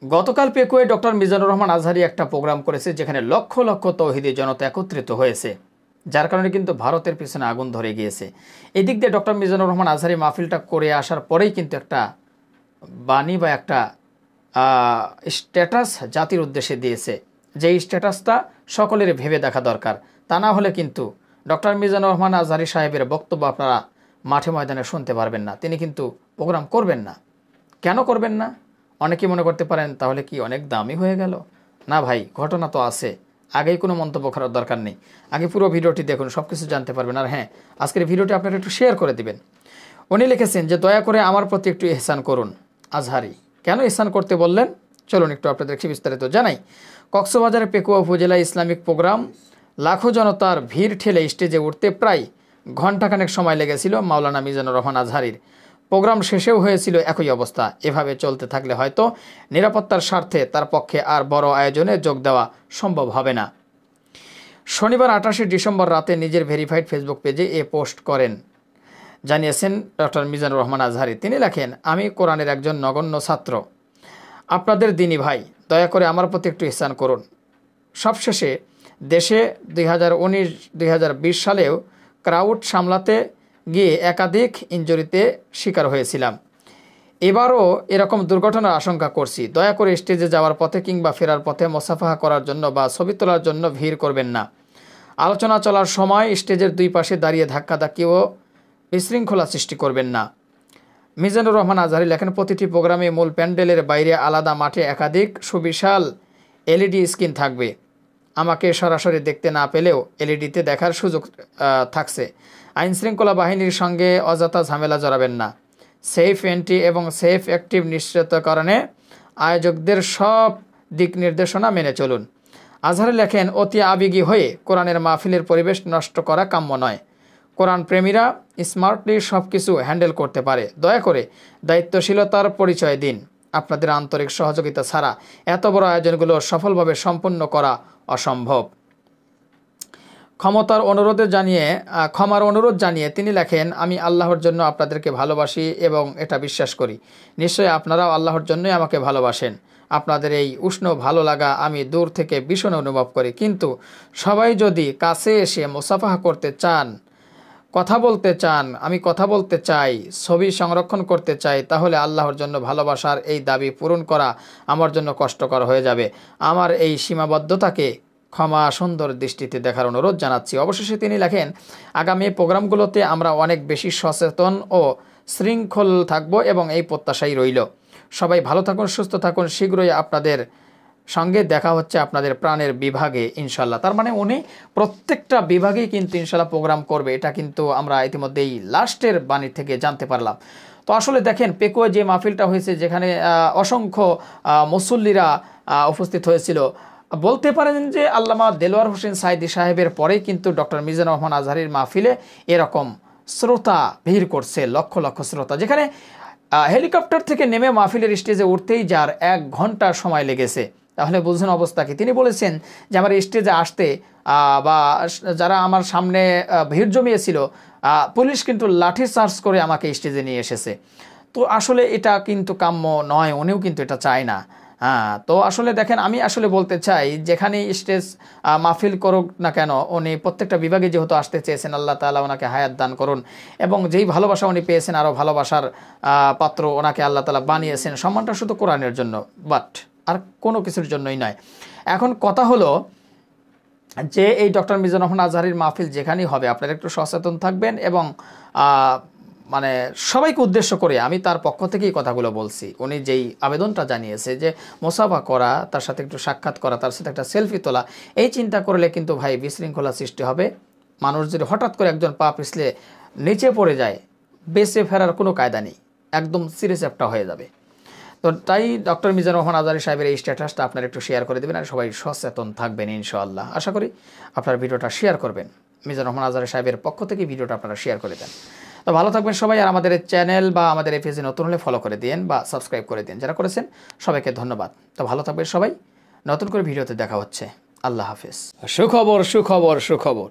গতকাল পেকুয়ে ডক্টর মিজানুর রহমান আজহারি একটা প্রোগ্রাম করেছে যেখানে লক্ষ লক্ষ তৌহিদি জনতা একত্রিত হয়েছে, যার কারণে কিন্তু ভারতের পিছনে আগুন ধরে গিয়েছে। এদিক দিয়ে ডক্টর মিজানুর রহমান আজহারি মাহফিলটা করে আসার পরেই কিন্তু একটা বাণী বা একটা স্ট্যাটাস জাতির উদ্দেশ্যে দিয়েছে, যেই স্ট্যাটাসটা সকলের ভেবে দেখা দরকার। তা না হলে কিন্তু ডক্টর মিজানুর রহমান আজহারি সাহেবের বক্তব্য আপনারা মাঠে ময়দানে শুনতে পারবেন না। তিনি কিন্তু প্রোগ্রাম করবেন না। কেন করবেন না? অনেকেই মনে করতে পারেন তাহলে কি অনেক দামি হয়ে গেল? না ভাই, ঘটনা তো আছে, আগেই কোনো মন্তব্য করার দরকার নেই। আগে পুরো ভিডিওটি দেখুন, সব কিছু জানতে পারবেন। আর হ্যাঁ, আজকের ভিডিওটি আপনারা একটু শেয়ার করে দিবেন। উনি লিখেছেন যে দয়া করে আমার প্রতি একটু ইহসান করুন। আজহারি কেন ইহসান করতে বললেন চলুন একটু আপনাদেরকে বিস্তারিত জানাই। কক্সবাজারের পেকুয়া উপজেলায় ইসলামিক প্রোগ্রাম, লাখো জনতার ভিড় ঠেলে স্টেজে উঠতে প্রায় ঘণ্টাখানেক সময় লেগেছিল মাওলানা মিজানুর রহমান আজহারির। প্রোগ্রাম শেষেও হয়েছিল একই অবস্থা। এভাবে চলতে থাকলে হয়তো নিরাপত্তার স্বার্থে তার পক্ষে আর বড় আয়োজনে যোগ দেওয়া সম্ভব হবে না। শনিবার 28 ডিসেম্বর রাতে নিজের ভেরিফাইড ফেসবুক পেজে এ পোস্ট করেন জানিয়েছেন ডক্টর মিজানুর রহমান আজহারি। তিনি লেখেন, আমি কোরআনের একজন নগণ্য ছাত্র, আপনাদের দিনী ভাই, দয়া করে আমার প্রতি একটু ইহসান করুন। সবশেষে দেশে 2019-2020 সালেও ক্রাউড সামলাতে গিয়ে একাধিক ইনজুরিতে শিকার হয়েছিলাম। এবারও এরকম দুর্ঘটনার আশঙ্কা করছি। দয়া করে স্টেজে যাওয়ার পথে কিংবা ফেরার পথে মোসাফাহা করার জন্য বা ছবি তোলার জন্য ভিড় করবেন না। আলোচনা চলার সময় স্টেজের দুই পাশে দাঁড়িয়ে ধাক্কাধাক্কি ও বিশৃঙ্খলা সৃষ্টি করবেন না। মিজানুর রহমান আজহারি লেখেন, প্রতিটি প্রোগ্রামে মূল প্যান্ডেলের বাইরে আলাদা মাঠে একাধিক সুবিশাল এলইডি স্ক্রিন থাকবে। আমাকে সরাসরি দেখতে না পেলেও এলইডিতে দেখার সুযোগ থাকছে। আইনশৃঙ্খলা বাহিনীর সঙ্গে অযথা ঝামেলা জড়াবেন না। সেফ এন্ট্রি এবং সেফ অ্যাক্টিভ নিশ্চিতকরণে আয়োজকদের সব দিক নির্দেশনা মেনে চলুন। আজহারি লেখেন, অতি আবেগী হয়ে কোরআনের মাহফিলের পরিবেশ নষ্ট করা কাম্য নয়। কোরআন প্রেমীরা স্মার্টলি সব কিছু হ্যান্ডেল করতে পারে। দয়া করে দায়িত্বশীলতার পরিচয় দিন। আপনাদের আন্তরিক সহযোগিতা ছাড়া এত বড় আয়োজনগুলো সফলভাবে সম্পন্ন করা অসম্ভব। ক্ষমার অনুরোধ জানিয়ে তিনি লেখেন, আমি আল্লাহর জন্য আপনাদেরকে ভালোবাসি এবং এটা বিশ্বাস করি নিশ্চয়ই আপনারাও আল্লাহর জন্যই আমাকে ভালোবাসেন। আপনাদের এই উষ্ণ ভালো লাগা আমি দূর থেকে ভীষণ অনুভব করি। কিন্তু সবাই যদি কাছে এসে মুসাফাহা করতে চান, কথা বলতে চান, আমি কথা বলতে চাই, ছবি সংরক্ষণ করতে চাই, তাহলে আল্লাহর জন্য ভালোবাসার এই দাবি পূরণ করা আমার জন্য কষ্টকর হয়ে যাবে। আমার এই সীমাবদ্ধতাকে ক্ষমা সুন্দর দৃষ্টিতে দেখার অনুরোধ জানাচ্ছি। অবশেষে তিনি লেখেন, আগামী প্রোগ্রামগুলোতে আমরা অনেক বেশি সচেতন ও শৃঙ্খল থাকব এবং এই প্রত্যাশাই রইল। সবাই ভালো থাকুন, সুস্থ থাকুন। শীঘ্রই আপনাদের সঙ্গে দেখা হচ্ছে আপনাদের প্রাণের বিভাগে ইনশাল্লাহ। তার মানে উনি প্রত্যেকটা বিভাগেই কিন্তু ইনশাল্লাহ প্রোগ্রাম করবে, এটা কিন্তু আমরা ইতিমধ্যেই লাস্টের বাণী থেকে জানতে পারলাম। তো আসলে দেখেন, পেকুয়ে যে মাহফিলটা হয়েছে, যেখানে অসংখ্য মুসল্লিরা উপস্থিত হয়েছিল, বলতে পারেন যে আল্লামা দেলোয়ার হোসেন সাইদি সাহেবের পরেই কিন্তু ডক্টর মিজানুর রহমান আজহারির মাহফিলে এরকম শ্রোতা ভিড় করছে, লক্ষ লক্ষ শ্রোতা, যেখানে হেলিকপ্টার থেকে নেমে মাহফিলের স্টেজে উঠতেই যার 1 ঘন্টা সময় লেগেছে। তাহলে বুঝুন অবস্থা কি। তিনি বলেছেন যে আমার স্টেজে আসতে বা যারা আমার সামনে ভিড় জমিয়েছিল, পুলিশ কিন্তু লাঠি চার্জ করে আমাকে স্টেজে নিয়ে এসেছে। তো আসলে এটা কিন্তু কাম্য নয়, উনিও কিন্তু এটা চায় না। তো আসলে দেখেন, আমি আসলে বলতে চাই, যেখানে স্টেজ মাহফিল করুক না কেন, উনি প্রত্যেকটা বিভাগে যেহেতু আসতে চেয়েছেন, আল্লাহ তাআলা ওনাকে হায়াত দান করুন এবং যেই ভালোবাসা উনি পেয়েছেন, আরও ভালোবাসার পাত্র ওনাকে আল্লাহ তাআলা বানিয়েছেন। সম্মানটা শুধু কোরআনের জন্য, বাট আর কোনো কিছুর জন্যই নয়। এখন কথা হলো যে এই ডক্টর মিজানুর রহমান আজহারির মাহফিল যেখানেই হবে, আপনারা একটু সচেতন থাকবেন এবং মানে সবাইকে উদ্দেশ্য করে আমি তার পক্ষ থেকেই কথাগুলো বলছি। উনি যেই আবেদনটা জানিয়েছে যে মোসাফা করা, তার সাথে একটু সাক্ষাৎ করা, তার সাথে একটা সেলফি তোলা, এই চিন্তা করলে কিন্তু ভাই বিশৃঙ্খলা সৃষ্টি হবে। মানুষ যদি হঠাৎ করে একজন পা পিছলে নিচে পড়ে যায়, বেঁচে ফেরার কোনো কায়দা নেই, একদম সিরিয়াস একটা হয়ে যাবে। তো তাই ডক্টর মিজানুর রহমান আজহারি সাহেবের এই স্ট্যাটাসটা আপনারা একটু শেয়ার করে দেবেন আর সবাই সচেতন থাকবেন ইনশাআল্লাহ। আশা করি আপনার ভিডিওটা শেয়ার করবেন। মিজানুর রহমান আজহারি সাহেবের পক্ষ থেকে ভিডিওটা আপনারা শেয়ার করে দেন। তো ভালো থাকবেন সবাই। আর আমাদের চ্যানেল বা আমাদের এই পেজে নতুন হলে ফলো করে দিন বা সাবস্ক্রাইব করে দিন। যারা করেছেন সবাইকে ধন্যবাদ। তো ভালো থাকবেন সবাই, নতুন করে ভিডিওতে দেখা হচ্ছে। আল্লাহ হাফেজ। সুখবর সুখবর সুখবর,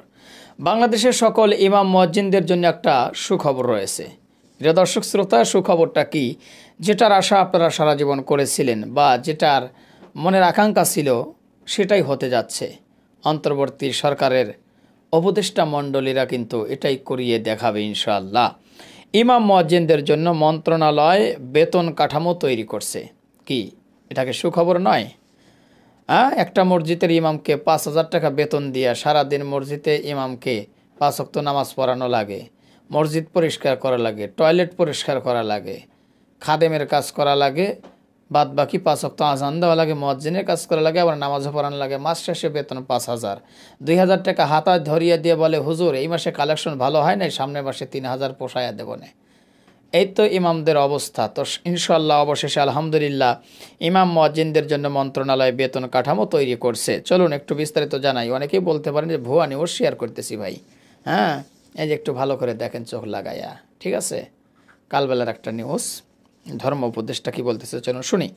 বাংলাদেশের সকল ইমাম মুয়াজ্জিনদের জন্য একটা সুখবর রয়েছে। প্রিয় দর্শক শ্রোতা, সুখবরটা কি যেটার আশা আপনারা সারা জীবন করেছিলেন বা যেটার মনের আকাঙ্ক্ষা ছিল সেটাই হতে যাচ্ছে। অন্তর্বর্তী সরকারের উপদেষ্টা মণ্ডলীরা কিন্তু এটাই করিয়ে দেখাবে ইনশাআল্লাহ। ইমাম মুয়াজ্জিনদের জন্য মন্ত্রণালয় বেতন কাঠামো তৈরি করছে। কি এটাকে সুখবর নয়? একটা মসজিদের ইমামকে 5,000 টাকা বেতন দিয়ে সারাদিন মসজিদে ইমামকে 5 ওয়াক্ত নামাজ পড়ানো লাগে, মসজিদ পরিষ্কার করা লাগে, টয়লেট পরিষ্কার করা লাগে, খাদেমের কাজ করা লাগে, বাদ বাকি 5 ওয়াক্ত আজান দেওয়া লাগে, মুয়াজ্জিনের কাজ করা লাগে, আবার নামাজও পড়ানো লাগে। মাস শেষে বেতন 5,000। 2,000 টাকা হাতায় ধরিয়ে দিয়ে বলে, হুজুর এই মাসে কালেকশন ভালো হয় নাই, সামনের মাসে 3,000 পোষায়া দেব না। এই তো ইমামদের অবস্থা। তো ইনশাআল্লাহ অবশেষে আলহামদুলিল্লাহ ইমাম মুয়াজ্জিনদের জন্য মন্ত্রণালয় বেতন কাঠামো তৈরি করছে। চলুন একটু বিস্তারিত জানাই। অনেকেই বলতে পারেন যে ভুয়া নিউজ শেয়ার করতেছি ভাই। এই যে একটু ভালো করে দেখেন চোখ লাগাইয়া, ঠিক আছে? কালবেলার একটা নিউজ, ধর্ম উপদেষ্টা কি বলতেছে চলুন শুনি।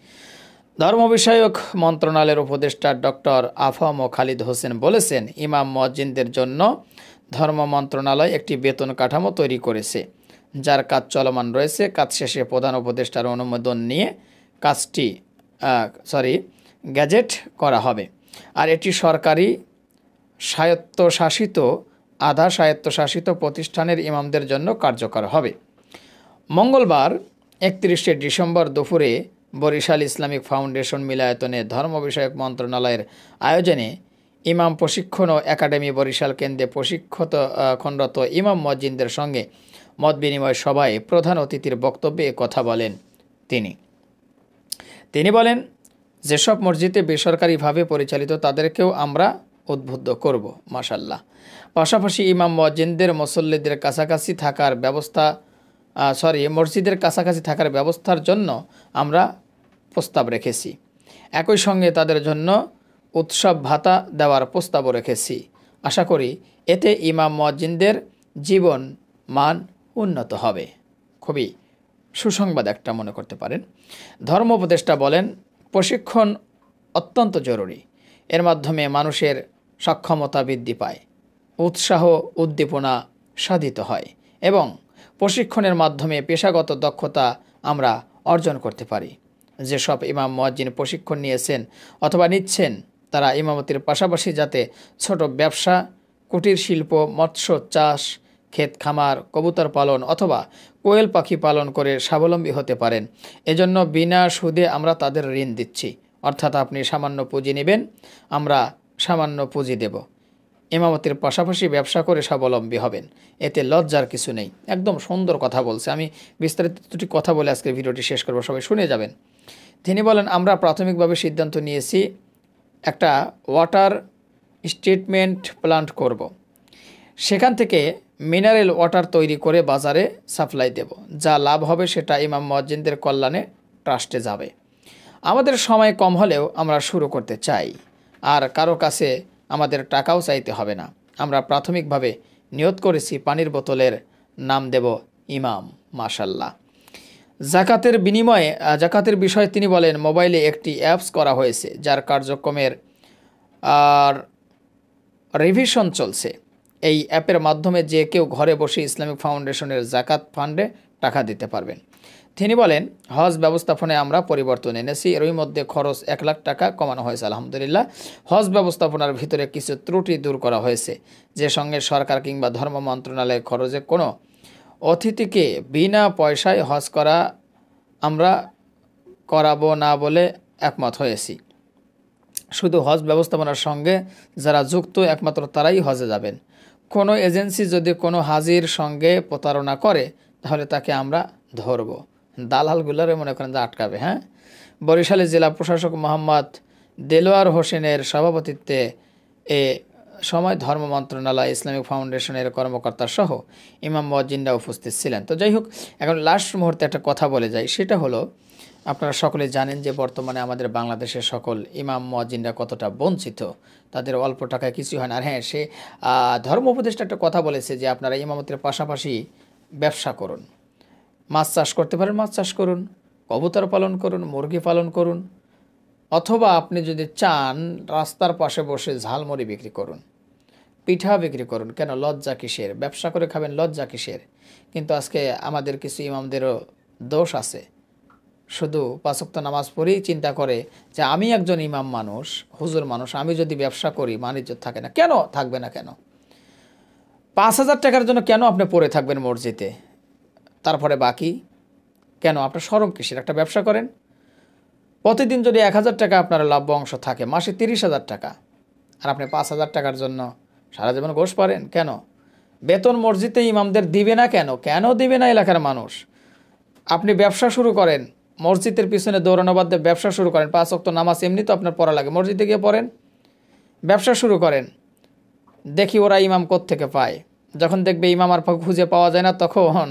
ধর্ম বিষয়ক মন্ত্রণালয়ের উপদেষ্টা ডক্টর আফম খালিদ হোসেন বলেছেন, ইমাম মুয়াজ্জিনদের জন্য ধর্ম মন্ত্রণালয় একটি বেতন কাঠামো তৈরি করেছে, যার কাজ চলমান রয়েছে। কাজ শেষে প্রধান উপদেষ্টার অনুমোদন নিয়ে কাজটি গ্যাজেট করা হবে। আর এটি সরকারি স্বায়ত্তশাসিত, আধা স্বায়ত্তশাসিত প্রতিষ্ঠানের ইমামদের জন্য কার্যকর হবে। মঙ্গলবার 31শে ডিসেম্বর দুপুরে বরিশাল ইসলামিক ফাউন্ডেশন মিলায়তনে ধর্ম বিষয়ক মন্ত্রণালয়ের আয়োজনে ইমাম প্রশিক্ষণ ও একাডেমি বরিশাল কেন্দ্রে প্রশিক্ষণরত ইমাম মুয়াজ্জিনদের সঙ্গে মত বিনিময় সভায় প্রধান অতিথির বক্তব্যে কথা বলেন তিনি বলেন, যেসব মসজিদে বেসরকারিভাবে পরিচালিত তাদেরকেও আমরা উদ্বুদ্ধ করব মাশাআল্লাহ। পাশাপাশি ইমাম মুয়াজ্জিনদের মুসল্লিদের কাছাকাছি থাকার ব্যবস্থা মসজিদের কাছাকাছি থাকার ব্যবস্থার জন্য আমরা প্রস্তাব রেখেছি। একই সঙ্গে তাদের জন্য উৎসব ভাতা দেওয়ার প্রস্তাবও রেখেছি। আশা করি এতে ইমাম মুয়াজ্জিনদের জীবন মান উন্নত হবে। খুবই সুসংবাদ একটা মনে করতে পারেন। ধর্ম উপদেষ্টা বলেন, প্রশিক্ষণ অত্যন্ত জরুরি। এর মাধ্যমে মানুষের সক্ষমতা বৃদ্ধি পায়, উৎসাহ উদ্দীপনা সাধিত হয় এবং প্রশিক্ষণের মাধ্যমে পেশাগত দক্ষতা আমরা অর্জন করতে পারি। যেসব ইমাম মুয়াজ্জিন প্রশিক্ষণ নিয়েছেন অথবা নিচ্ছেন, তারা ইমামতির পাশাপাশি যাতে ছোট ব্যবসা, কুটির শিল্প, মৎস্য চাষ, ক্ষেত খামার, কবুতর পালন অথবা কোয়েল পাখি পালন করে স্বাবলম্বী হতে পারেন, এজন্য বিনা সুদে আমরা তাদের ঋণ দিচ্ছি। অর্থাৎ আপনি সামান্য পুঁজি নেবেন, আমরা সামান্য পুঁজি দেব। ইমামতির পাশাপাশি ব্যবসা করে স্বাবলম্বী হবেন, এতে লজ্জার কিছু নেই। একদম সুন্দর কথা বলছে। আমি বিস্তারিত দুটি কথা বলে আজকের ভিডিওটি শেষ করব, সবাই শুনে যাবেন। তিনি বলেন, আমরা প্রাথমিকভাবে সিদ্ধান্ত নিয়েছি একটা ওয়াটার ট্রিটমেন্ট প্ল্যান্ট করব। সেখান থেকে মিনারেল ওয়াটার তৈরি করে বাজারে সাপ্লাই দেব। যা লাভ হবে সেটা ইমাম মুয়াজ্জিনদের কল্যাণে ট্রাস্টে যাবে। আমাদের সময় কম হলেও আমরা শুরু করতে চাই, আর কারো কাছে আমাদের টাকাও চাইতে হবে না। আমরা প্রাথমিকভাবে নিয়ত করেছি পানির বোতলের নাম দেব ইমাম। মাশাআল্লাহ। জাকাতের বিষয়ে তিনি বলেন, মোবাইলে একটি অ্যাপস করা হয়েছে, যার কার্যক্রমের রিভিশন চলছে। এই অ্যাপের মাধ্যমে যে কেউ ঘরে বসে ইসলামিক ফাউন্ডেশনের জাকাত ফান্ডে টাকা দিতে পারবেন। তিনি বলেন, হজ ব্যবস্থাপনায় আমরা পরিবর্তন এনেছি। এরই মধ্যে খরচ 1 লাখ টাকা কমানো হয়েছে আলহামদুলিল্লাহ। হজ ব্যবস্থাপনার ভিতরে কিছু ত্রুটি দূর করা হয়েছে, যে সঙ্গে সরকার কিংবা ধর্ম মন্ত্রণালয়ের খরচে কোনো অতিথিকে বিনা পয়সায় হজ করা আমরা করাবো না বলে একমত হয়েছি। শুধু হজ ব্যবস্থাপনার সঙ্গে যারা যুক্ত একমাত্র তারাই হজে যাবেন। কোনো এজেন্সি যদি কোনো হাজির সঙ্গে প্রতারণা করে তাহলে তাকে আমরা ধরব। দালালগুলারে মনে করেন যে আটকাবে। বরিশালের জেলা প্রশাসক মোহাম্মদ দেলোয়ার হোসেনের সভাপতিত্বে এ সময় ধর্ম মন্ত্রণালয়, ইসলামিক ফাউন্ডেশনের কর্মকর্তা সহ ইমাম মুয়াজ্জিনরা উপস্থিত ছিলেন। তো যাই হোক, এখন লাস্ট মুহূর্তে একটা কথা বলে যাই। সেটা হলো, আপনারা সকলে জানেন যে বর্তমানে আমাদের বাংলাদেশের সকল ইমাম মুয়াজ্জিনরা কতটা বঞ্চিত, তাদের অল্প টাকায় কিছু হয় না। আর হ্যাঁ, সে ধর্ম উপদেষ্টা একটা কথা বলেছে যে আপনারা ইমামতের পাশাপাশি ব্যবসা করুন। মাছ চাষ করতে পারেন, মাছ চাষ করুন, কবুতর পালন করুন, মুরগি পালন করুন, অথবা আপনি যদি চান রাস্তার পাশে বসে ঝালমুড়ি বিক্রি করুন, পিঠা বিক্রি করুন। কেন লজ্জা কিসের? ব্যবসা করে খাবেন, লজ্জা কিসের? কিন্তু আজকে আমাদের কিছু ইমামদেরও দোষ আছে। শুধু 5 ওয়াক্ত নামাজ পড়েই চিন্তা করে যে আমি একজন ইমাম মানুষ, হুজুর মানুষ, আমি যদি ব্যবসা করি মান ইজ্জত থাকে না। কেন থাকবে না? কেন 5,000 টাকার জন্য কেন আপনি পড়ে থাকবেন মসজিদে? তারপরে বাকি কেন? আপনার শরম কিসের? একটা ব্যবসা করেন। প্রতিদিন যদি 1,000 টাকা আপনার লাভ্য অংশ থাকে, মাসে 30,000 টাকা, আর আপনি 5,000 টাকার জন্য সারা জীবন ঘোষ পারেন। কেন? বেতন মসজিদে ইমামদের দিবে না কেন? কেন দিবে না এলাকার মানুষ? আপনি ব্যবসা শুরু করেন, মসজিদের পিছনে দৌড়ানো বাদ দিয়ে ব্যবসা শুরু করেন। 5 ওয়াক্ত নামাজ এমনি তো আপনার পড়া লাগে, মসজিদে গিয়ে পড়েন, ব্যবসা শুরু করেন। দেখি ওরা ইমাম কোত্থেকে পায়। যখন দেখবে ইমাম আর খুঁজে পাওয়া যায় না, তখন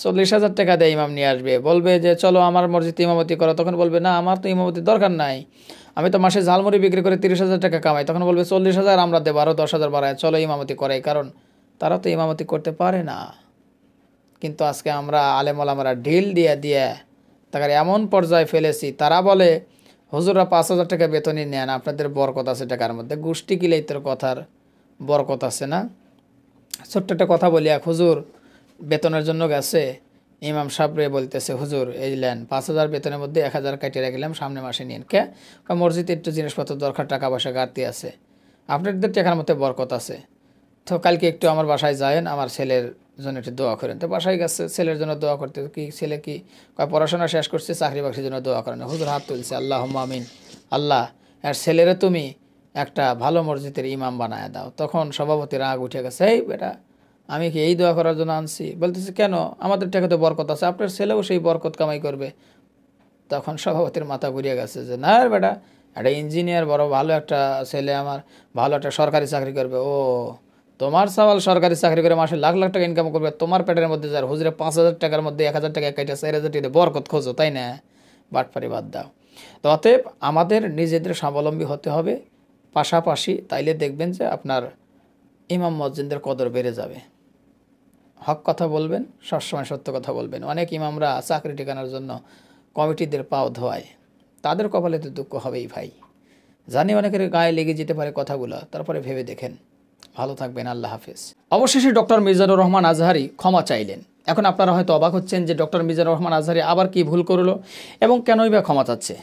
40,000 টাকা দিয়ে ইমাম নিয়ে আসবে, বলবে যে চলো আমার মসজিদে ইমামতি করো। তখন বলবে না, আমার তো ইমামতির দরকার নাই, আমি তো মাসে ঝালমুড়ি বিক্রি করে 30,000 টাকা কামাই। তখন বলবে 40,000 আমরা দেবো, আরও 10,000 বাড়ায়, চলো ইমামতি করাই। কারণ তারা তো ইমামতি করতে পারে না। কিন্তু আজকে আমরা আলেম ওলামারা ঢিল দিয়ে দিয়ে তাকে এমন পর্যায়ে ফেলেছি, তারা বলে হুজুররা 5,000 টাকা বেতনই নেন, আপনাদের বরকত আছে টাকার মধ্যে। গোষ্ঠী কিলেই তোর কথার বরকত আছে না? ছোট্ট একটা কথা বলি, এক হুজুর বেতনের জন্য গেছে, ইমাম সাহেবরে বলতেছে হুজুর এই লেন 5,000 বেতনের মধ্যে 1,000 কাটিয়ে রাখলাম, সামনে মাসে নিন। কে? মসজিদে একটু জিনিসপত্র দরকার, টাকা পয়সা ঘাটতি আছে, আপনাদের টাকার মধ্যে বরকত আছে, তো কালকে একটু আমার বাসায় যায়েন, আমার ছেলের জন্য একটু দোয়া করেন। তো বাসায় গেছে, ছেলের জন্য দোয়া করতে। কি ছেলে কি পড়াশোনা শেষ করছে, চাকরি বাকরির জন্য দোয়া করেন। হুজুর হাত তুলছে, আল্লাহুম্মা আমিন, আল্লাহ আর ছেলেরে তুমি একটা ভালো মসজিদের ইমাম বানায় দাও। তখন সভাপতি রাগ উঠে গেছে, এই বেটা আমি কি এই দোয়া করার জন্য আনছি? বলতেছে কেন? আমাদের টাকা তো বরকত আছে, আপনার ছেলেও সেই বরকত কামাই করবে। তখন সভাপতির মাথা ঘুরিয়ে গেছে যে না বেটা, একটা ইঞ্জিনিয়ার বড় ভালো একটা ছেলে আমার, ভালো একটা সরকারি চাকরি করবে। ও তোমার সওয়াল সরকারি চাকরি করে মাসে লাখ লাখ টাকা ইনকাম করবে, তোমার পেটের মধ্যে যার হুজুরে 5,000 টাকার মধ্যে 1,000 টাকা কাইটা 4,000 টাকা বরকত খোঁজো, তাই না? বাটপারি বাদ দাও। তো অতএব আমাদের নিজেদের স্বাবলম্বী হতে হবে, পাশাপাশি তাইলে দেখবেন যে আপনার ইমাম মসজিদের কদর বেড়ে যাবে। হক কথা বলবেন, সবসময় সত্য কথা বলবেন। অনেক ইমামরা চাকরি ঠিকানার জন্য কমিটিদের পাও ধোয়ায়, তাদের কপালে তো দুঃখ হবেই ভাই। জানি অনেকের গায়ে লেগে যেতে পারে কথাগুলো, তারপরে ভেবে দেখেন। ভালো থাকবেন, আল্লাহ হাফেজ। অবশেষে ডক্টর মিজানুর রহমান আজহারি ক্ষমা চাইলেন। এখন আপনারা হয়তো অবাক হচ্ছেন যে ডক্টর মিজানুর রহমান আজহারি আবার কি ভুল করলো এবং কেনই বা ক্ষমা চাচ্ছে।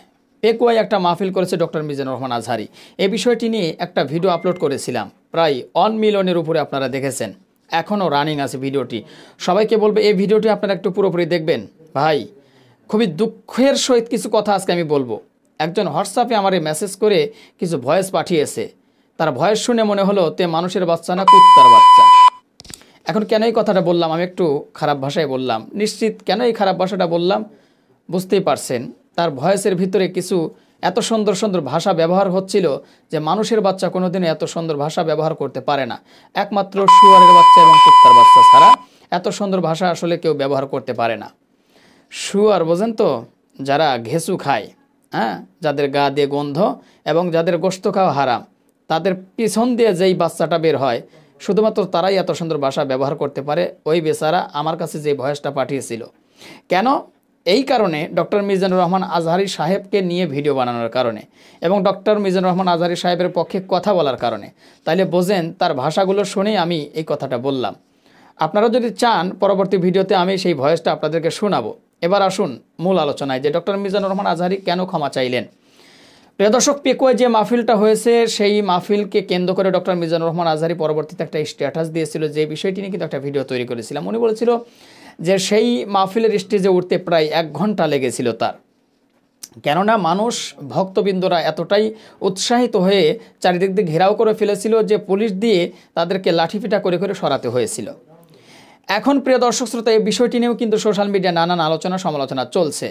পেকুয়ায় একটা মাহফিল করেছে ডক্টর মিজানুর রহমান আজহারি। এই বিষয়টি নিয়ে একটা ভিডিও আপলোড করেছিলাম, প্রায় 1 মিলিয়নের উপরে আপনারা দেখেছেন, এখনও রানিং আছে ভিডিওটি। সবাইকে বলবে এই ভিডিওটি আপনারা একটু পুরোপুরি দেখবেন। ভাই খুবই দুঃখের সহিত কিছু কথা আজকে আমি বলবো। একজন হোয়াটসঅ্যাপে আমার মেসেজ করে কিছু ভয়েস পাঠিয়েছে, তার ভয়েস শুনে মনে হলো তে মানুষের বাচ্চা না কুত্তার বাচ্চা। এখন কেন এই কথাটা বললাম? আমি একটু খারাপ ভাষায় বললাম, নিশ্চিত কেন এই খারাপ ভাষাটা বললাম বুঝতেই পারছেন। তার ভয়েসের ভিতরে কিছু এত সুন্দর সুন্দর ভাষা ব্যবহার হচ্ছিল যে মানুষের বাচ্চা কোনোদিনও এত সুন্দর ভাষা ব্যবহার করতে পারে না। একমাত্র শুয়ারের বাচ্চা এবং কুত্তার বাচ্চা ছাড়া এত সুন্দর ভাষা আসলে কেউ ব্যবহার করতে পারে না। শুয়ার বোঝেন তো, যারা ঘেঁচু খায়, হ্যাঁ, যাদের গা দিয়ে গন্ধ এবং যাদের গোশত খাওয়া হারাম, তাদের পিছন দিয়ে যেই বাচ্চাটা বের হয় শুধুমাত্র তারাই এত সুন্দর ভাষা ব্যবহার করতে পারে। ওই বেচারা আমার কাছে যে ভয়েসটা পাঠিয়েছিল, কেন? এই কারণে ডক্টর মিজানুর রহমান আজহারি সাহেবকে নিয়ে ভিডিও বানানোর কারণে এবং ডক্টর মিজানুর রহমান আজহারি সাহেবের পক্ষে কথা বলার কারণে। তাইলে বোঝেন তার ভাষাগুলো শুনেই আমি এই কথাটা বললাম। আপনারা যদি চান পরবর্তী ভিডিওতে আমি সেই ভয়েসটা আপনাদেরকে শোনাবো। এবার আসুন মূল আলোচনায়, যে ডক্টর মিজানুর রহমান আজহারি কেন ক্ষমা চাইলেন। প্রিয় দর্শক, পেকুয়ায় যে মাহফিলটা হয়েছে সেই মাহফিলকে কেন্দ্র করে ডক্টর মিজানুর রহমান আজহারি পরবর্তীতে একটা স্ট্যাটাস দিয়েছিল, যে বিষয়টি নিয়ে কিন্তু একটা ভিডিও তৈরি করেছিলাম। উনি বলেছিল যে সেই মাহফিলের স্টেজে উঠতে প্রায় 1 ঘন্টা লেগেছিল তার, কেননা মানুষ ভক্তবৃন্দরা এতটাই উৎসাহিত হয়ে চারিদিক দিয়ে ঘেরাও করে ফেলেছিল যে পুলিশ দিয়ে তাদেরকে লাঠিপিটা করে করে সরাতে হয়েছিল। এখন প্রিয় দর্শক শ্রোতা, এই বিষয়টি নিয়েও কিন্তু সোশ্যাল মিডিয়ায় নানান আলোচনা সমালোচনা চলছে।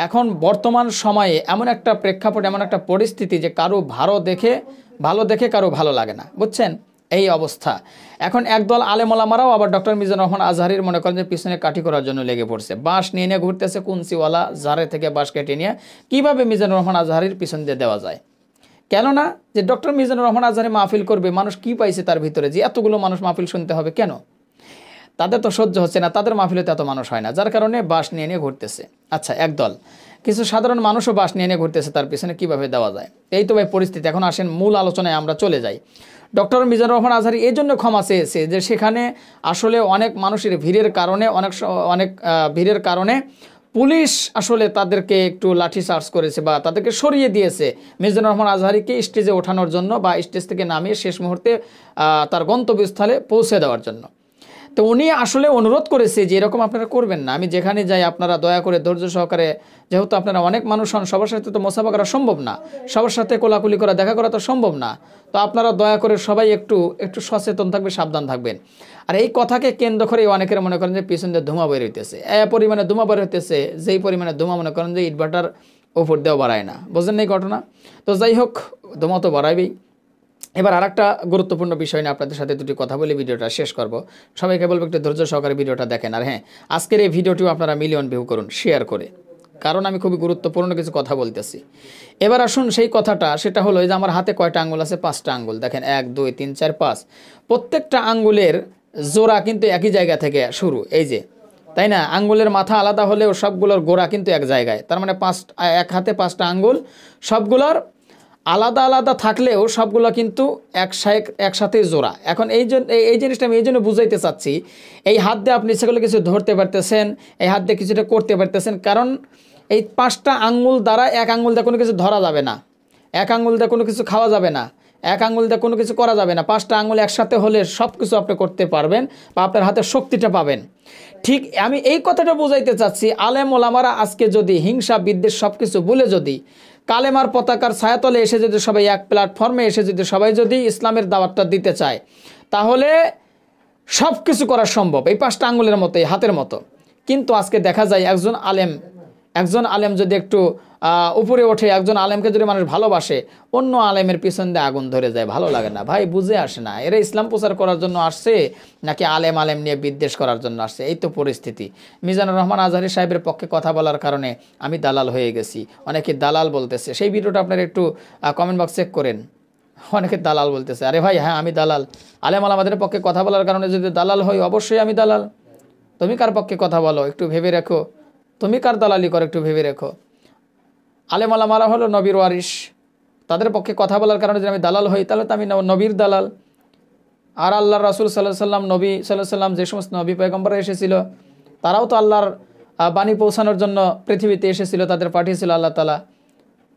এখন বর্তমান সময়ে এমন একটা প্রেক্ষাপট, এমন একটা পরিস্থিতি যে কারো ভালো দেখে কারো ভালো লাগে না, বুঝছেন? এই অবস্থা। এখন একদল আলেমোলামারাও আবার ডক্টর মিজানুর রহমান আজহারির মনে করেন যে পিছনে কাঠি করার জন্য লেগে পড়ছে, বাঁশ নিয়ে নিয়ে ঘুরতেছে, কুঞ্চিওয়ালা জারে থেকে বাঁশ কেটে নিয়ে কীভাবে মিজানুর রহমান আজহারির পিছন দিয়ে দেওয়া যায়। কেননা যে ডক্টর মিজানুর রহমান আজহারি মাহফিল করবে, মানুষ কি পাইছে তার ভিতরে যে এতগুলো মানুষ মাহফিল শুনতে হবে? কেন? তাদের তো সহ্য হচ্ছে না, তাদের মাহফিলে তো এত মানুষ হয় না, যার কারণে বাঁশ নিয়ে নিয়ে ঘুরতেছে। আচ্ছা, একদল কিছু সাধারণ মানুষও বাঁশ নিয়ে নিয়ে ঘুরতেছে, তার পিছনে কীভাবে দেওয়া যায়। এই তো ভাই পরিস্থিতি। এখন আসেন মূল আলোচনায় আমরা চলে যাই। ডক্টর মিজানুর রহমান আজহারি এই জন্য ক্ষমা চেয়েছে যে সেখানে আসলে অনেক মানুষের ভিড়ের কারণে পুলিশ আসলে তাদেরকে একটু লাঠি চার্জ করেছে বা তাদেরকে সরিয়ে দিয়েছে মিজানুর রহমান আজহারীকে স্টেজে ওঠানোর জন্য বা স্টেজ থেকে নামিয়ে শেষ মুহূর্তে তার গন্তব্যস্থলে পৌঁছে দেওয়ার জন্য। তো উনি আসলে অনুরোধ করেছে যে এরকম আপনারা করবেন না, আমি যেখানে যাই আপনারা দয়া করে ধৈর্য সহকারে, যেহেতু আপনারা অনেক মানুষ হন, সবার সাথে তো মোসাফা করা সম্ভব না, সবার সাথে কোলাকুলি করা দেখা করা তো সম্ভব না, তো আপনারা দয়া করে সবাই একটু একটু সচেতন থাকবেন, সাবধান থাকবেন। আর এই কথাকে কেন্দ্র করে অনেকের মনে করেন যে পিছন দিয়ে ধোঁয়া বের হইতেছে, পরিমাণে ধোঁয়া বের হইতেছে, যেই পরিমাণে ধোঁয়া মনে করেন যে ইটভাটার উপর দিয়েও বাড়ায় না, বোঝেন এই ঘটনা। তো যাই হোক, ধোঁয়া তো বাড়াইবেই। এবার আরেকটা গুরুত্বপূর্ণ বিষয় নিয়ে আপনাদের সাথে দুটি কথা বলে ভিডিওটা শেষ করব। সবাইকে বলবো একটু ধৈর্য সহকারে ভিডিওটা দেখেন। আর হ্যাঁ, আজকের এই ভিডিওটিও আপনারা মিলিয়ন ভিউ করুন শেয়ার করে, কারণ আমি খুবই গুরুত্বপূর্ণ কিছু কথা বলতেছি। এবার আসুন সেই কথাটা, সেটা হলো যে আমার হাতে কয়টা আঙ্গুল আছে? 5টা আঙ্গুল। দেখেন 1 2 3 4 5, প্রত্যেকটা আঙ্গুলের জোড়া কিন্তু একই জায়গা থেকে শুরু, এই যে, তাই না? আঙ্গুলের মাথা আলাদা হলেও সবগুলোর গোড়া কিন্তু এক জায়গায়, তার মানে এক হাতে 5টা আঙ্গুল, সবগুলোর আলাদা আলাদা থাকলেও সবগুলো কিন্তু একসাথে জোড়া। এখন এই জিনিসটা আমি এই জন্য বুঝাইতে চাচ্ছি, এই হাত দিয়ে আপনি সেগুলো কিছু ধরতে পারতেছেন, এই হাত দিয়ে কিছুটা করতে পারতেছেন, কারণ এই 5টা আঙ্গুল দ্বারা এক আঙ্গুল দিয়ে কোনো কিছু ধরা যাবে না, এক আঙ্গুল দিয়ে কোনো কিছু খাওয়া যাবে না, এক আঙ্গুল দিয়ে কোনো কিছু করা যাবে না। 5টা আঙ্গুল একসাথে হলে সব কিছু আপনি করতে পারবেন বা আপনার হাতে শক্তিটা পাবেন। ঠিক আমি এই কথাটা বুঝাইতে চাচ্ছি, আলেম ওলামারা আজকে যদি হিংসা বিদ্বেষ সব কিছু ভুলে যদি কালেমার পতাকার ছায়াতলে এসে যদি সবাই এক প্ল্যাটফর্মে এসে যদি সবাই যদি ইসলামের দাওয়াতটা দিতে চায়, তাহলে সব কিছু করা সম্ভব এই 5টা আঙ্গুলের মতো, এই হাতের মতো। কিন্তু আজকে দেখা যায় একজন আলেম যদি একটু উপরে ওঠে, একজন আলেমকে যদি মানুষ ভালোবাসে, অন্য আলেমের পিছন দিয়ে আগুন ধরে যায়, ভালো লাগে না ভাই, বুঝে আসে না এরা ইসলাম প্রচার করার জন্য আসছে নাকি আলেম নিয়ে বিদ্বেষ করার জন্য আসছে। এই তো পরিস্থিতি। মিজানুর রহমান আজহারী সাহেবের পক্ষে কথা বলার কারণে আমি দালাল হয়ে গেছি, অনেকে দালাল বলতেছে। সেই ভিডিওটা আপনারা একটু কমেন্ট বক্স চেক করেন, অনেকে দালাল বলতেছে। আরে ভাই, হ্যাঁ আমি দালাল, আলেম আমাদের পক্ষে কথা বলার কারণে যদি দালাল হই, অবশ্যই আমি দালাল। তুমি কার পক্ষে কথা বলো একটু ভেবে রেখো, তুমি কার দালালি করো একটু ভেবে রেখো। আলেম আলামারা হলো নবীর ওয়ারিস, তাদের পক্ষে কথা বলার কারণে যদি আমি দালাল হই, তাহলে তো আমি নবীর দালাল। আর আল্লাহর রাসূল সাল্লাল্লাহু আলাইহি সাল্লাম, নবী সাল্লাল্লাহু আলাইহি সাল্লাম, যে সমস্ত নবী পয়গম্বররা এসেছিল, তারাও তো আল্লাহর বাণী পৌঁছানোর জন্য পৃথিবীতে এসেছিল, তাদের পাঠিয়েছিল আল্লাহ তাআলা।